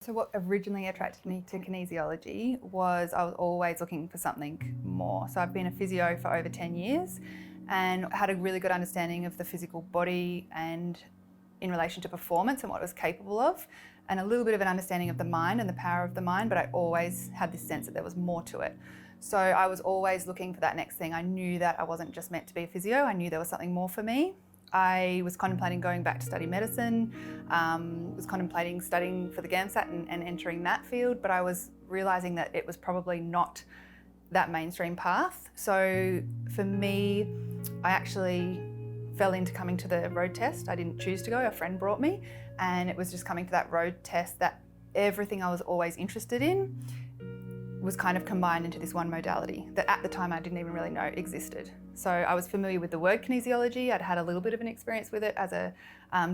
So what originally attracted me to kinesiology was I was always looking for something more. So I've been a physio for over 10 years and had a really good understanding of the physical body and in relation to performance and what it was capable of, and a little bit of an understanding of the mind and the power of the mind, but I always had this sense that there was more to it. So I was always looking for that next thing. I knew that I wasn't just meant to be a physio, I knew there was something more for me. I was contemplating going back to study medicine, was contemplating studying for the GAMSAT and entering that field, but I was realising that it was probably not that mainstream path. So for me, I actually fell into coming to the road test. I didn't choose to go, a friend brought me, and it was just coming to that road test that everything I was always interested in was kind of combined into this one modality that at the time I didn't even really know existed. So I was familiar with the word kinesiology. I'd had a little bit of an experience with it as a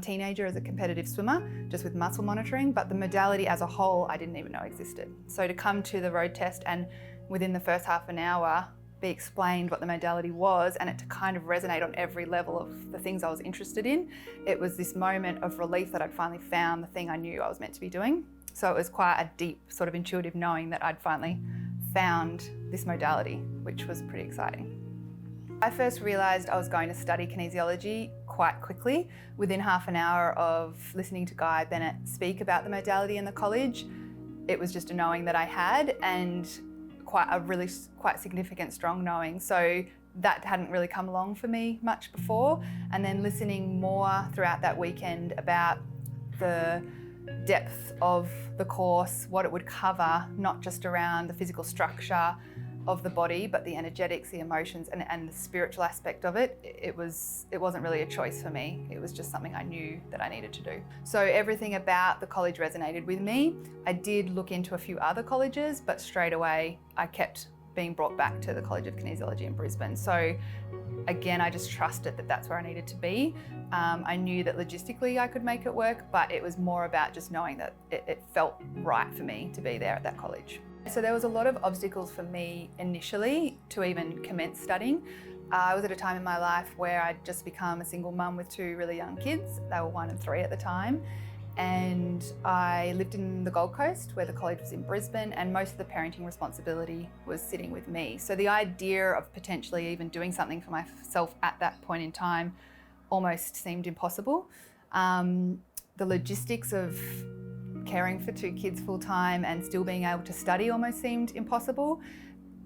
teenager, as a competitive swimmer, just with muscle monitoring, but the modality as a whole I didn't even know existed. So to come to the road test and within the first half an hour be explained what the modality was and it to kind of resonate on every level of the things I was interested in, it was this moment of relief that I'd finally found the thing I knew I was meant to be doing. So it was quite a deep sort of intuitive knowing that I'd finally found this modality, which was pretty exciting. I first realised I was going to study kinesiology quite quickly. Within half an hour of listening to Guy Bennett speak about the modality in the college, it was just a knowing that I had, and quite significant, strong knowing. So that hadn't really come along for me much before. And then listening more throughout that weekend about the depth of the course, what it would cover, not just around the physical structure of the body, but the energetics, the emotions, and the spiritual aspect of it. It wasn't really a choice for me. It was just something I knew that I needed to do. So everything about the college resonated with me. I did look into a few other colleges, but straight away I kept being brought back to the College of Kinesiology in Brisbane. So again, I just trusted that that's where I needed to be. I knew that logistically I could make it work, but it was more about just knowing that it felt right for me to be there at that college. So there was a lot of obstacles for me initially to even commence studying. I was at a time in my life where I'd just become a single mum with two really young kids. They were 1 and 3 at the time. And I lived in the Gold Coast where the college was in Brisbane, and most of the parenting responsibility was sitting with me. So the idea of potentially even doing something for myself at that point in time almost seemed impossible. The logistics of caring for 2 kids full time and still being able to study almost seemed impossible.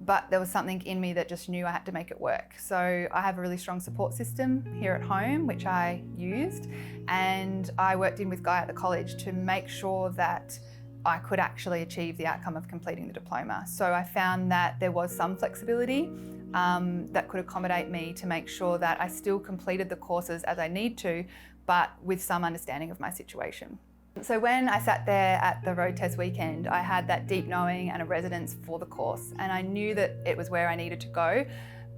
But there was something in me that just knew I had to make it work. So I have a really strong support system here at home, which I used, and I worked in with Guy at the college to make sure that I could actually achieve the outcome of completing the diploma. So I found that there was some flexibility that could accommodate me to make sure that I still completed the courses as I need to, but with some understanding of my situation. So when I sat there at the road test weekend, I had that deep knowing and a resonance for the course, and I knew that it was where I needed to go,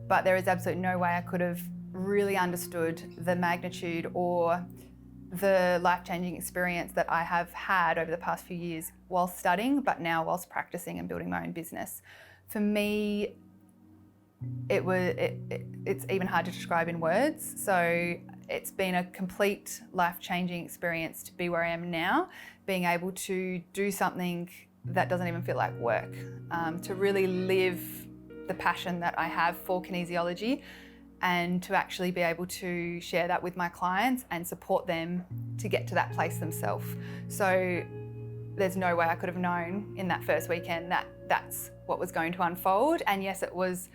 but there is absolutely no way I could have really understood the magnitude or the life-changing experience that I have had over the past few years whilst studying, but now whilst practicing and building my own business. For me, it's even hard to describe in words. So it's been a complete life-changing experience to be where I am now, being able to do something that doesn't even feel like work, to really live the passion that I have for kinesiology, and to actually be able to share that with my clients and support them to get to that place themselves. So there's no way I could have known in that first weekend that that's what was going to unfold. And yes, it was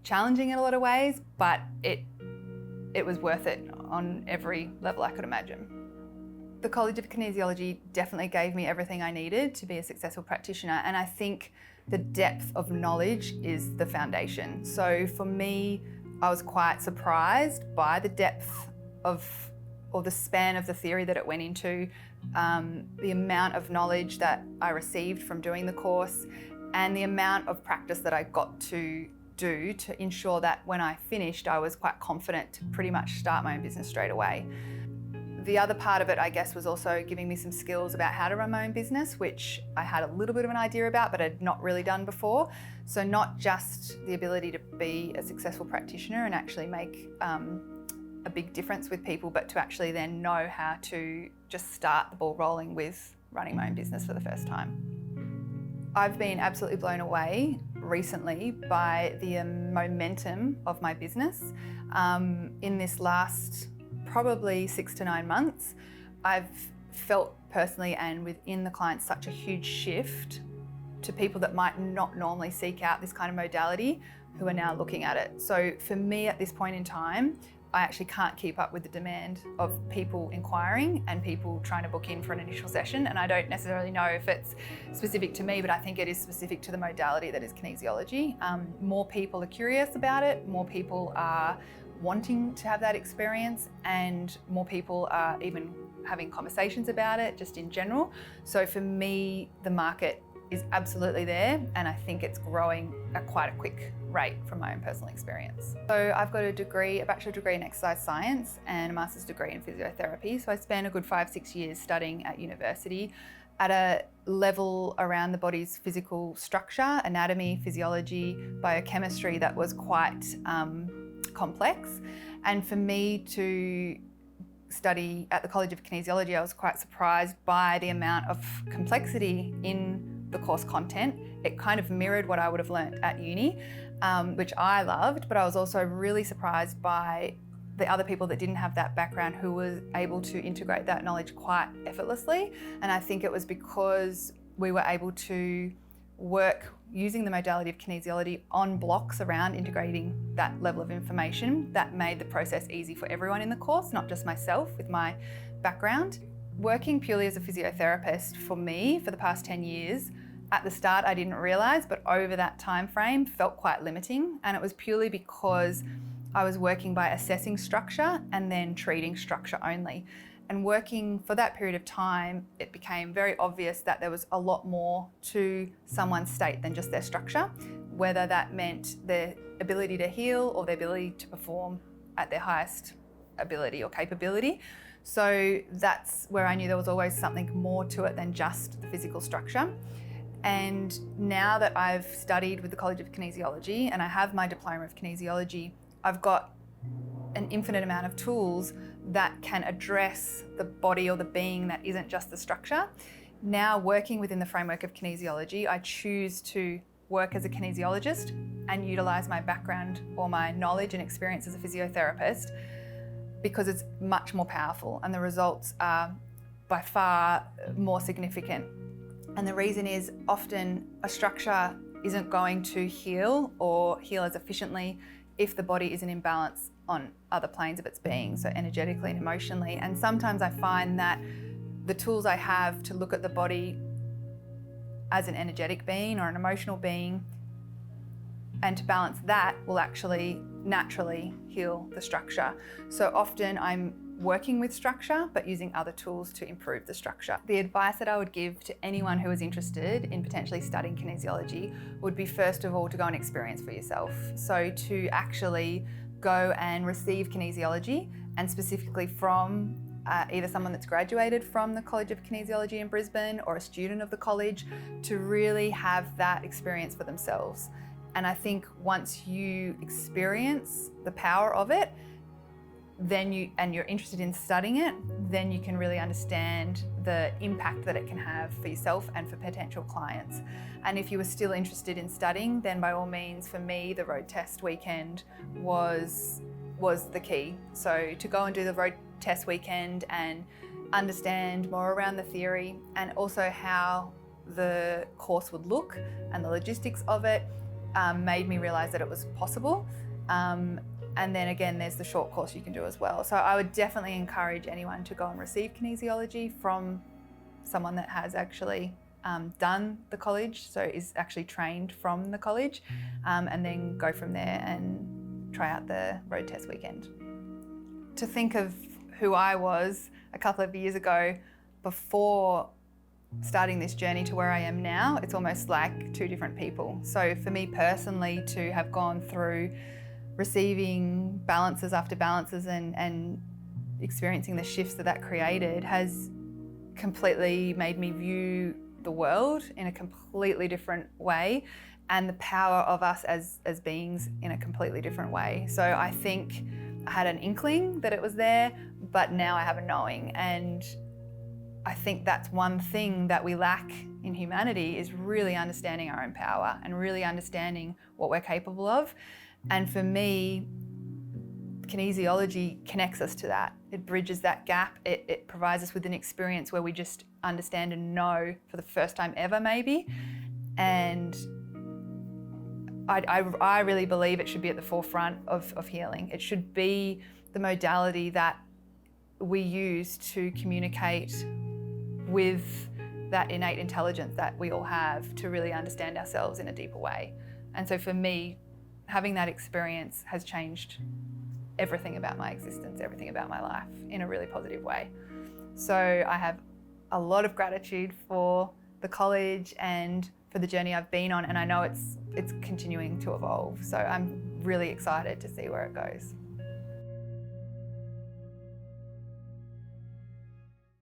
challenging in a lot of ways, but it was worth it on every level I could imagine. The College of Kinesiology definitely gave me everything I needed to be a successful practitioner, and I think the depth of knowledge is the foundation. So for me, I was quite surprised by the depth of, or the span of the theory that it went into, the amount of knowledge that I received from doing the course, and the amount of practice that I got to do to ensure that when I finished, I was quite confident to pretty much start my own business straight away. The other part of it, I guess, was also giving me some skills about how to run my own business, which I had a little bit of an idea about, but had not really done before. So not just the ability to be a successful practitioner and actually make a big difference with people, but to actually then know how to just start the ball rolling with running my own business for the first time. I've been absolutely blown away recently by the momentum of my business. In this last probably 6 to 9 months, I've felt personally and within the clients such a huge shift to people that might not normally seek out this kind of modality who are now looking at it. So for me at this point in time, I actually can't keep up with the demand of people inquiring and people trying to book in for an initial session. And I don't necessarily know if it's specific to me, but I think it is specific to the modality that is kinesiology. More people are curious about it, more people are wanting to have that experience, and more people are even having conversations about it just in general. So for me, the market is absolutely there, and I think it's growing at quite a quick rate from my own personal experience. So I've got a bachelor degree in exercise science and a master's degree in physiotherapy. So I spent a good 5-6 years studying at university at a level around the body's physical structure, anatomy, physiology, biochemistry that was quite complex. And for me to study at the College of Kinesiology, I was quite surprised by the amount of complexity in the course content. It kind of mirrored what I would have learnt at uni, which I loved, but I was also really surprised by the other people that didn't have that background who were able to integrate that knowledge quite effortlessly. And I think it was because we were able to work using the modality of kinesiology on blocks around integrating that level of information that made the process easy for everyone in the course, not just myself with my background. Working purely as a physiotherapist for me for the past 10 years, at the start I didn't realise, but over that time frame felt quite limiting, and it was purely because I was working by assessing structure and then treating structure only. And working for that period of time, it became very obvious that there was a lot more to someone's state than just their structure, whether that meant their ability to heal or their ability to perform at their highest ability or capability. So that's where I knew there was always something more to it than just the physical structure. And now that I've studied with the College of Kinesiology and I have my diploma of kinesiology, I've got an infinite amount of tools that can address the body or the being that isn't just the structure. Now working within the framework of kinesiology, I choose to work as a kinesiologist and utilise my background or my knowledge and experience as a physiotherapist, because it's much more powerful and the results are by far more significant. And the reason is often a structure isn't going to heal or heal as efficiently if the body is in imbalance on other planes of its being, so energetically and emotionally. And sometimes I find that the tools I have to look at the body as an energetic being or an emotional being and to balance that will actually naturally heal the structure. So often I'm working with structure but using other tools to improve the structure. The advice that I would give to anyone who is interested in potentially studying kinesiology would be, first of all, to go and experience for yourself. So to actually go and receive kinesiology, and specifically from either someone that's graduated from the College of Kinesiology in Brisbane or a student of the college, to really have that experience for themselves. And I think once you experience the power of it, then you're interested in studying it, then you can really understand the impact that it can have for yourself and for potential clients. And if you were still interested in studying, then by all means, for me, the road test weekend was the key. So to go and do the road test weekend and understand more around the theory and also how the course would look and the logistics of it made me realise that it was possible. And then again, there's the short course you can do as well. So I would definitely encourage anyone to go and receive kinesiology from someone that has actually done the college, so is actually trained from the college, and then go from there and try out the road test weekend. To think of who I was a couple of years ago before starting this journey to where I am now, it's almost like two different people. So for me personally, to have gone through receiving balances after balances and experiencing the shifts that created has completely made me view the world in a completely different way, and the power of us as beings in a completely different way. So I think I had an inkling that it was there, but now I have a knowing, and I think that's one thing that we lack in humanity, is really understanding our own power and really understanding what we're capable of. And for me, kinesiology connects us to that. It bridges that gap. It provides us with an experience where we just understand and know for the first time ever, maybe. And I really believe it should be at the forefront of healing. It should be the modality that we use to communicate with that innate intelligence that we all have to really understand ourselves in a deeper way. And so for me, having that experience has changed everything about my existence, everything about my life in a really positive way. So I have a lot of gratitude for the college and for the journey I've been on, and I know it's continuing to evolve. So I'm really excited to see where it goes.